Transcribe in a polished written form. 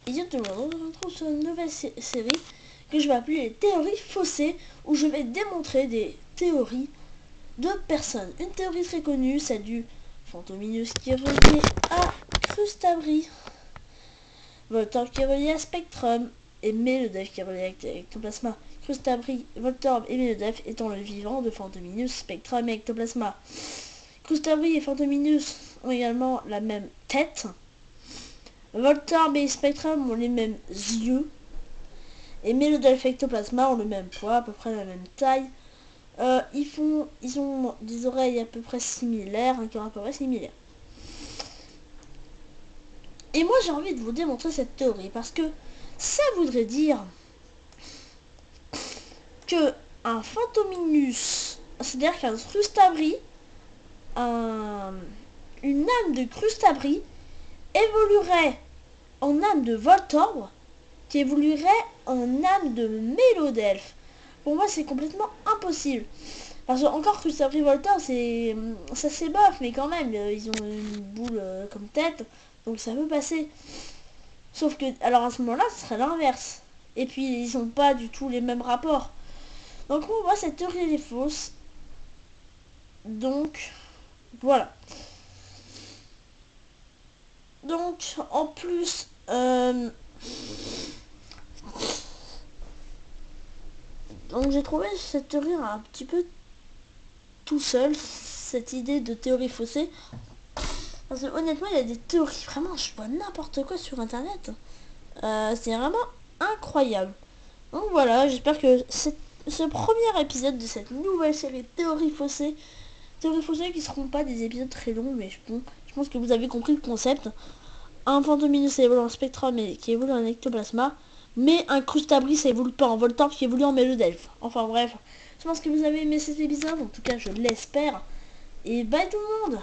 Et tout le monde, on se retrouve sur une nouvelle série que je vais appeler les théories faussées, où je vais démontrer des théories de personnes. Une théorie très connue, celle du Fantominus qui est relié à Crustabri, Voltorb qui est relié à Spectrum, et Melodev qui est relié à Ectoplasma. Crustabri, Voltorb et Melodev étant le vivant de Fantominus, Spectrum et Ectoplasma. Crustabri et Fantominus ont également la même tête. Voltorb et Spectrum ont les mêmes yeux. Et Melodev et Ectoplasma ont le même poids, à peu près la même taille. Ils ont des oreilles à peu près similaires, un cœur à peu près similaire. Et moi j'ai envie de vous démontrer cette théorie parce que ça voudrait dire que un Fantominus, c'est-à-dire qu'un Crustabri, une âme de Crustabri évoluerait en âme de Voltorb, qui évoluerait en âme de Melodelph. Pour moi c'est complètement impossible. Parce que encore Crustabri Voltorb c'est bof, mais quand même ils ont une boule comme tête, donc ça peut passer. Sauf que alors à ce moment là ce serait l'inverse. Et puis ils n'ont pas du tout les mêmes rapports. Donc pour moi cette théorie elle est fausse. Donc voilà. Donc en plus donc j'ai trouvé cette théorie un petit peu tout seul, cette idée de théorie faussée. Parce que honnêtement il y a des théories, vraiment je vois n'importe quoi sur internet. C'est vraiment incroyable. Donc voilà, j'espère que ce premier épisode de cette nouvelle série théorie faussée qui seront pas des épisodes très longs, mais bon, je pense que vous avez compris le concept. Un Fantominus évolue en Spectrum qui évolue en Ectoplasma, mais un Crustabri ça évolue pas en Voltorb qui évolue en Melodelph. Enfin bref, je pense que vous avez aimé cet épisode, en tout cas je l'espère. Et bye tout le monde!